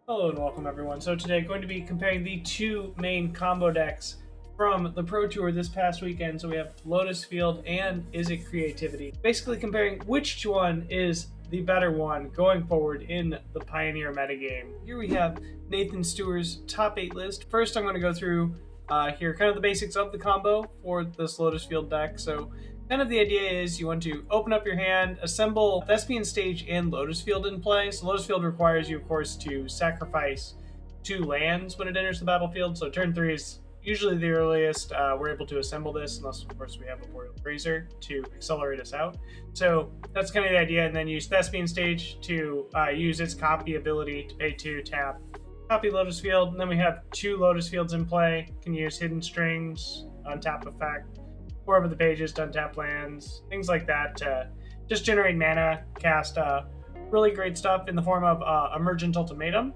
Hello and welcome everyone. So today going to be comparing the two main combo decks from the Pro Tour this past weekend. So we have Lotus Field and Izzet Creativity. Basically comparing which one is the better one going forward in the Pioneer metagame. Here we have Nathan Stewart's top 8 list. First I'm going to go through here kind of the basics of the combo for this Lotus Field deck. So kind of the idea is you want to open up your hand, assemble Thespian Stage and Lotus Field in play. So Lotus Field requires you, of course, to sacrifice 2 lands when it enters the battlefield. So turn 3 is usually the earliest we're able to assemble this, unless, of course, we have a Boreal Brazier to accelerate us out. So that's kind of the idea. And then use Thespian Stage to use its copy ability to pay 2, tap, copy Lotus Field. And then we have 2 Lotus Fields in play. Can use Hidden Strings, untap effect, over the pages, to untap lands, things like that to just generate mana, cast really great stuff in the form of Emergent Ultimatum.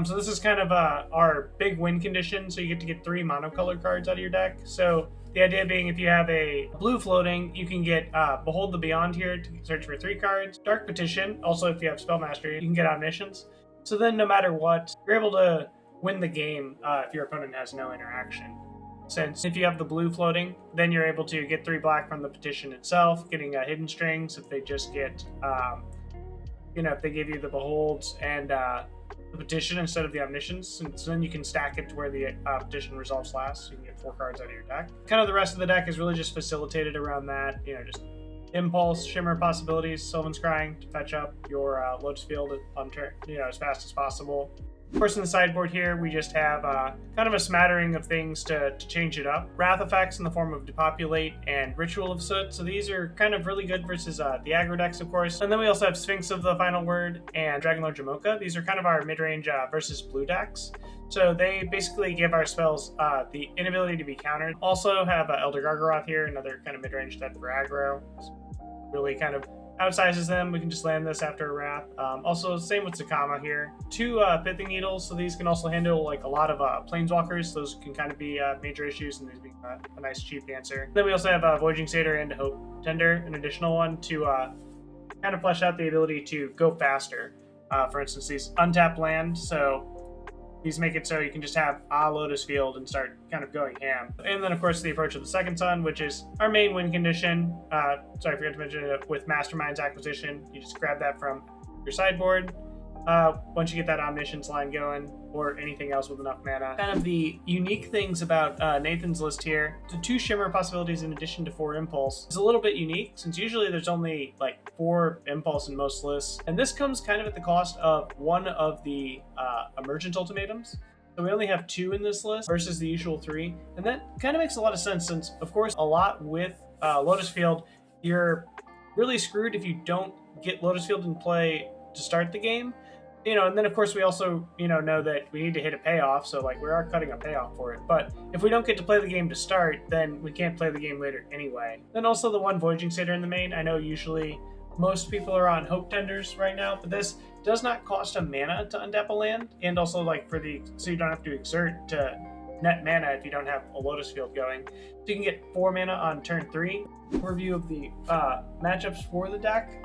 So this is kind of our big win condition, so you get to get 3 monocolor cards out of your deck. So the idea being if you have a blue floating, you can get Behold the Beyond here to search for 3 cards. Dark Petition, also if you have Spell Mastery, you can get Omniscience. So then no matter what, you're able to win the game if your opponent has no interaction. Since if you have the blue floating, then you're able to get 3 black from the petition itself, getting Hidden Strings if they just get, if they give you the Beholds and the petition instead of the Omniscience, and so then you can stack it to where the petition resolves last, so you can get 4 cards out of your deck. Kind of the rest of the deck is really just facilitated around that, just Impulse, Shimmer possibilities, Sylvan's Crying to fetch up your Lotus Field on turn, as fast as possible. Of course, in the sideboard here, we just have kind of a smattering of things to change it up. Wrath effects in the form of Depopulate and Ritual of Soot. So these are kind of really good versus the aggro decks, of course. And then we also have Sphinx of the Final Word and Dragonlord Jamoka. These are kind of our mid-range versus blue decks. So they basically give our spells the inability to be countered. Also have Elder Gargaroth here, another kind of mid-range deck for aggro. Really kind of outsizes them. We can just land this after a wrap. Also, same with Zakama here. 2 Pithing Needles, so these can also handle like a lot of Planeswalkers. Those can kind of be major issues, and these being a nice cheap answer. Then we also have Voyaging Satyr and Hope Tender, an additional one to kind of flesh out the ability to go faster. For instance, these untap land, so these make it so you can just have Lotus Field and start kind of going ham. And then, of course, the Approach of the Second Sun, which is our main win condition. Sorry, I forgot to mention it with Mastermind's Acquisition. You just grab that from your sideboard. Once you get that Omniscience line going, or anything else with enough mana. Kind of the unique things about Nathan's list here, the 2 Shimmer possibilities in addition to 4 Impulse is a little bit unique, since usually there's only like 4 Impulse in most lists. And this comes kind of at the cost of one of the Emergent Ultimatums. So we only have 2 in this list versus the usual 3. And that kind of makes a lot of sense, since, of course, a lot with Lotus Field, you're really screwed if you don't get Lotus Field in play to start the game. And then of course we also, know that we need to hit a payoff, so like we are cutting a payoff for it. But if we don't get to play the game to start, then we can't play the game later anyway. Then also the 1 Voyaging Satyr in the main. I know usually most people are on Hope Tenders right now, but this does not cost a mana to untap a land, and also like so you don't have to exert to net mana if you don't have a Lotus Field going. So you can get 4 mana on turn 3. Overview of the matchups for the deck.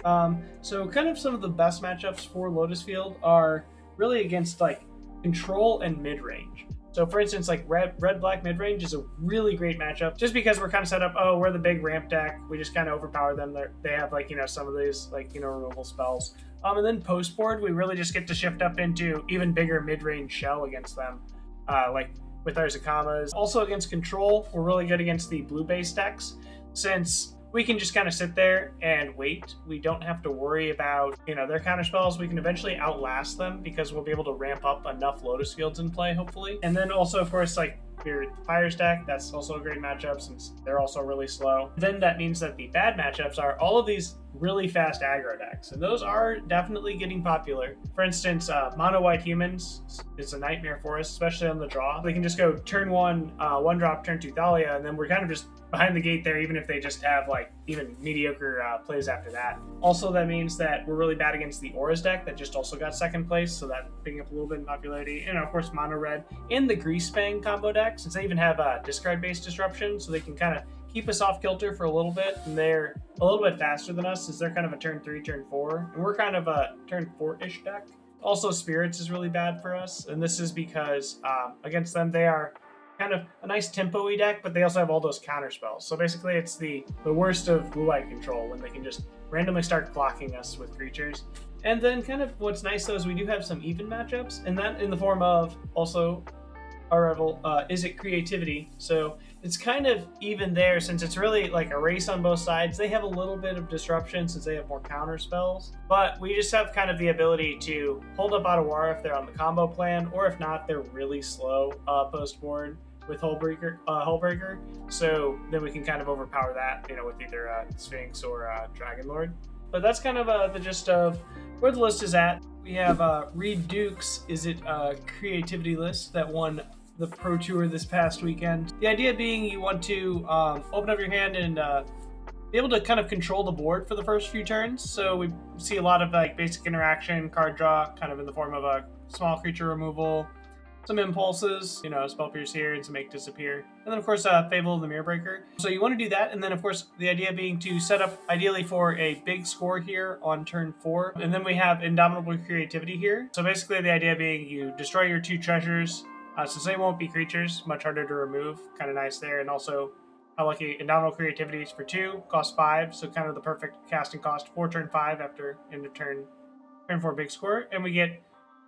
So kind of some of the best matchups for Lotus Field are really against like control and mid-range. So for instance, like red-black mid-range is a really great matchup, just because we're kind of set up, we're the big ramp deck. We just kind of overpower them. They have like, some of these like, removal spells. And then post-board, we really just get to shift up into even bigger mid-range shell against them. Like with our Zakamas. Also against control, we're really good against the blue-based decks, since we can just kind of sit there and wait. We don't have to worry about, their counter spells. We can eventually outlast them because we'll be able to ramp up enough Lotus Fields in play, hopefully. And then also, of course, like your Fire stack, that's also a great matchup since they're also really slow. Then that means that the bad matchups are all of these really fast aggro decks, and those are definitely getting popular. For instance, mono white humans is a nightmare for us, especially on the draw. They can just go turn 1, 1-drop, turn 2 Thalia, and then we're kind of just behind the gate there, even if they just have like even mediocre plays after that. Also, that means that we're really bad against the Auras deck that just also got 2nd place, so that picking up a little bit in popularity. And of course, mono red and the Greasefang combo deck, since they even have discard-based disruption, so they can kind of keep us off kilter for a little bit, and they're a little bit faster than us, since they're kind of a turn 3, turn 4, and we're kind of a turn 4-ish deck. Also, Spirits is really bad for us, and this is because against them they are kind of a nice tempo-y deck, but they also have all those counter spells. So basically it's the worst of blue-white control when they can just randomly start blocking us with creatures. And then kind of what's nice though is we do have some even matchups, and that in the form of also our rival Izzet creativity. So it's kind of even there since it's really like a race on both sides. They have a little bit of disruption since they have more counter spells, but we just have kind of the ability to hold up Otawara if they're on the combo plan, or if not, they're really slow post board with Hullbreaker. So then we can kind of overpower that, you know, with either Sphinx or Dragon Lord. But that's kind of the gist of where the list is at. We have Reed Duke's Izzet creativity list that won the Pro Tour this past weekend. The idea being you want to open up your hand and be able to kind of control the board for the first few turns. So we see a lot of like basic interaction, card draw, kind of in the form of a small creature removal, some impulses, you know, Spell Pierce here and some Make Disappear. And then of course Fable of the Mirror Breaker. So you want to do that, and then of course the idea being to set up ideally for a big score here on turn 4. And then we have Indomitable Creativity here. So basically the idea being you destroy your 2 treasures, since they won't be creatures, much harder to remove, kind of nice there. And also how lucky Indomitable Creativity is for 2, cost 5, so kind of the perfect casting cost for turn 5 after end of turn 4 big score. And we get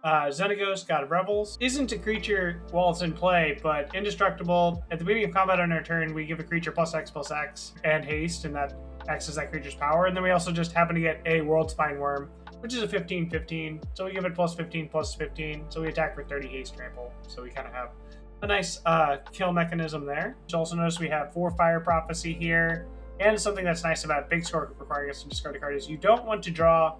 Xenagos, God of Revels. Isn't a creature while it's in play, but indestructible. At the beginning of combat on our turn, we give a creature +X/+X and haste, and that X is that creature's power. And then we also just happen to get a World Spine Worm, which is a 15/15. So we give it +15/+15. So we attack for 30 haste trample. So we kind of have a nice kill mechanism there. You also notice we have 4 Fire Prophecy here. And something that's nice about Big Score requiring us to discard a card is you don't want to draw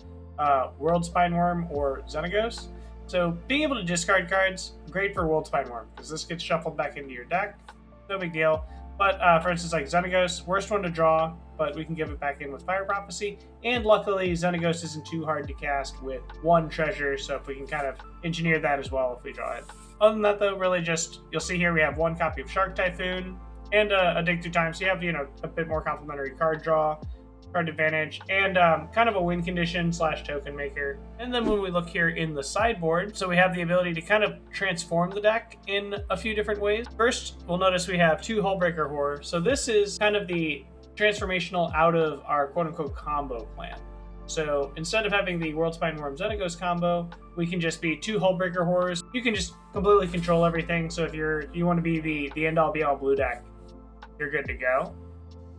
World Spine Worm or Xenagos. So being able to discard cards, great for World Spine Worm, because this gets shuffled back into your deck. No big deal. But for instance, like Xenagos, worst one to draw, but we can give it back in with Fire Prophecy. And luckily, Xenagos isn't too hard to cast with 1 treasure, so if we can kind of engineer that as well if we draw it. Other than that though, really just, you'll see here we have 1 copy of Shark Typhoon and a Dig Through Time, so you have, you know, a bit more complementary card draw, card advantage, and kind of a win condition / token maker. And then when we look here in the sideboard, so we have the ability to kind of transform the deck in a few different ways. First, we'll notice we have 2 Hullbreaker Horror. So this is kind of the transformational out of our quote-unquote combo plan. So instead of having the World Spine Worm Xenagos combo, we can just be 2 Hullbreaker Horrors. You can just completely control everything. So if you want to be the end-all be-all blue deck, you're good to go.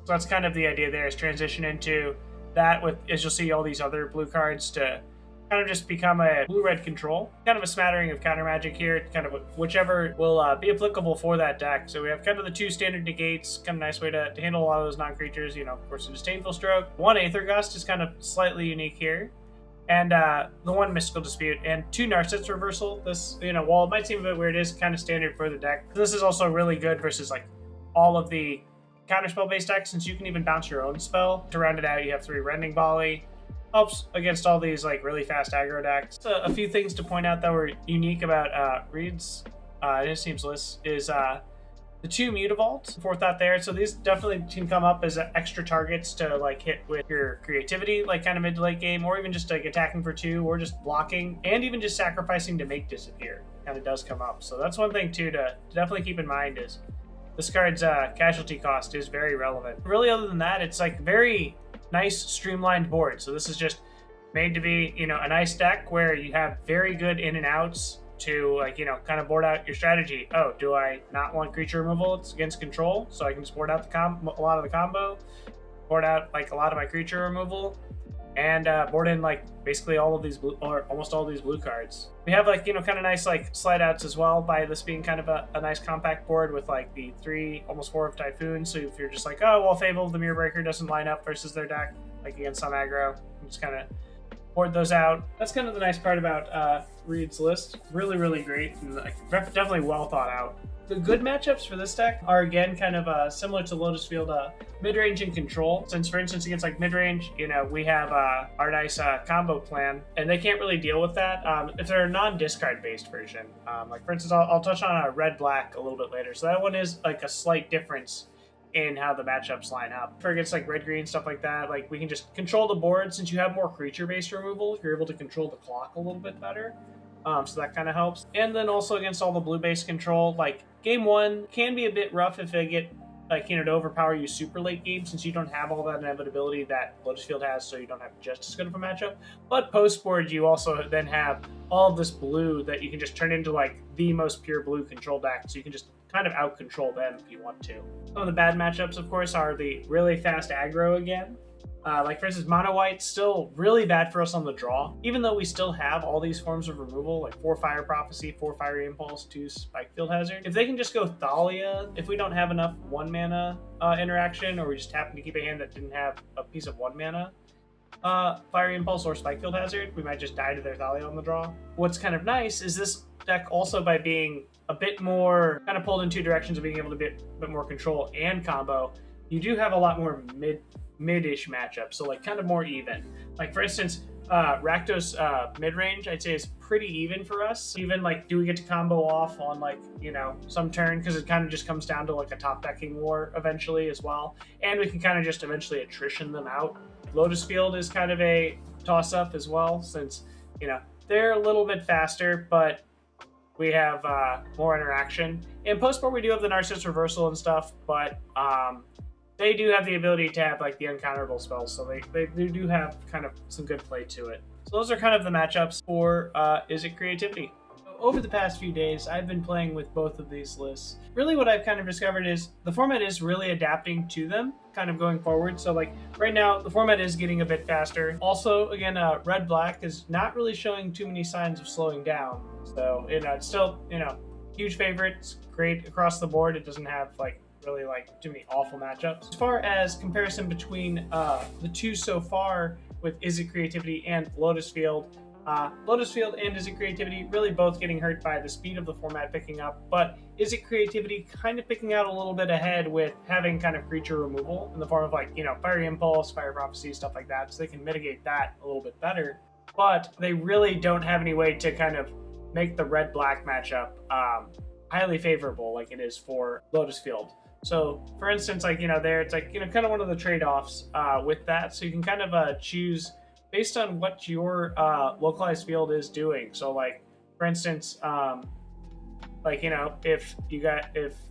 So that's kind of the idea there, is transition into that with, as you'll see, all these other blue cards to kind of just become a blue-red control. Kind of a smattering of counter magic here, kind of whichever will be applicable for that deck. So we have kind of the 2 standard negates, kind of nice way to handle a lot of those non-creatures. You know, of course, a Disdainful Stroke. 1 Aether Gust is kind of slightly unique here. And the 1 Mystical Dispute, and 2 Narset's Reversal. This, you know, while it might seem a bit weird, it is kind of standard for the deck. This is also really good versus like all of the counterspell based decks, since you can even bounce your own spell. To round it out, you have 3 Rending Volley. Helps against all these like really fast aggro decks. So a few things to point out that were unique about Reed's his team's list is the 2 Mutavault, 4th out there. So these definitely can come up as extra targets to like hit with your creativity, like kind of mid to late game, or even just like attacking for 2, or just blocking, and even just sacrificing to Make Disappear. Kind of does come up. So that's one thing too to definitely keep in mind, is this card's casualty cost is very relevant. Really, other than that, it's like very nice streamlined board. So this is just made to be, you know, a nice deck where you have very good in and outs to, like, you know, kind of board out your strategy. Oh, do I not want creature removal? It's against control, so I can just board out a lot of the combo, board out like a lot of my creature removal, and board in like basically all of these blue, or almost all these blue cards. We have like, you know, kind of nice like slide outs as well, by this being kind of a nice compact board with like the 3, almost 4 of Typhoon. So if you're just like, oh well, Fable of the Mirror Breaker doesn't line up versus their deck, like against some aggro, you just kind of board those out. That's kind of the nice part about Reed's list. Really, really great, and like, definitely well thought out. The good matchups for this deck are, again, kind of similar to Lotus Field, mid-range and control. Since, for instance, against like mid-range, you know, we have our nice combo plan, and they can't really deal with that if they're a non-discard based version. Like, for instance, I'll touch on red-black a little bit later. So that one is like a slight difference in how the matchups line up. For against like red-green, stuff like that, like we can just control the board. Since you have more creature-based removal, you're able to control the clock a little bit better. So that kind of helps. And then also against all the blue-based control, like game 1 can be a bit rough if they get like, you know, to overpower you super late game, since you don't have all that inevitability that Lotus Field has, so you don't have just as good of a matchup. But post-board, you also then have all of this blue that you can just turn into like the most pure blue control deck, so you can just kind of out-control them if you want to. Some of the bad matchups, of course, are the really fast aggro again. Like, for instance, mono white still really bad for us on the draw, even though we still have all these forms of removal, like 4 Fire Prophecy, 4 Fiery Impulse, 2 Spike Field Hazard. If they can just go Thalia, if we don't have enough 1 mana interaction, or we just happen to keep a hand that didn't have a piece of 1 mana, Fiery Impulse or Spike Field Hazard, we might just die to their Thalia on the draw. What's kind of nice is this deck also, by being a bit more kind of pulled in 2 directions of being able to get a bit more control and combo, you do have a lot more mid-ish matchups, so like kind of more even. Like, for instance, Rakdos mid-range, I'd say, is pretty even for us. Even like, do we get to combo off on like, you know, some turn, because it kind of just comes down to like a top decking war eventually as well, and we can kind of just eventually attrition them out. Lotus Field is kind of a toss-up as well, since, you know, they're a little bit faster, but we have more interaction. In post-board, we do have the Narcissus Reversal and stuff, but they do have the ability to have like the uncounterable spells, so they do have kind of some good play to it. So those are kind of the matchups for Izzet Creativity. Over the past few days, I've been playing with both of these lists. Really what I've kind of discovered is the format is really adapting to them, kind of going forward. So like right now, the format is getting a bit faster. Also, again, red-black is not really showing too many signs of slowing down. So, you know, it's still, you know, huge favorite. It's great across the board. It doesn't have like really like too many awful matchups. As far as comparison between the two so far with Izzet Creativity and Lotus Field, Lotus Field and Izzet Creativity really both getting hurt by the speed of the format picking up, but Izzet Creativity kind of picking out a little bit ahead with having kind of creature removal in the form of like, you know, Fiery Impulse, Fire Prophecy, stuff like that, so they can mitigate that a little bit better. But they really don't have any way to kind of make the red-black matchup highly favorable like it is for Lotus Field. So, for instance, like, you know, there it's like, you know, kind of one of the trade-offs with that. So you can kind of choose based on what your localized field is doing. So, like, for instance, like, you know, if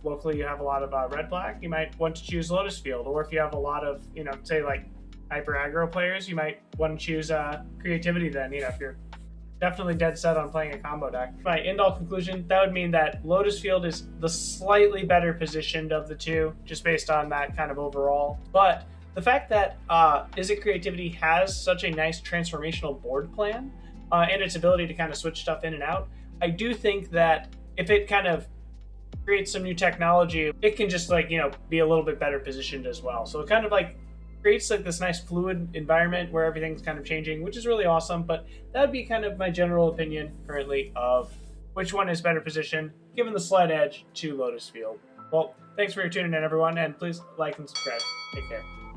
locally you have a lot of red-black, you might want to choose Lotus Field. Or if you have a lot of, you know, say like hyper aggro players, you might want to choose Creativity then, you know, if you're definitely dead set on playing a combo deck. My end-all conclusion, that would mean that Lotus Field is the slightly better positioned of the two, just based on that kind of overall. But the fact that Izzet Creativity has such a nice transformational board plan and its ability to kind of switch stuff in and out, I do think that if it kind of creates some new technology, it can just like, you know, be a little bit better positioned as well. So it kind of like creates like this nice fluid environment where everything's kind of changing, which is really awesome. But that would be kind of my general opinion currently of which one is better positioned, given the slight edge to Lotus Field. Well, thanks for tuning in, everyone, and please like and subscribe. Take care.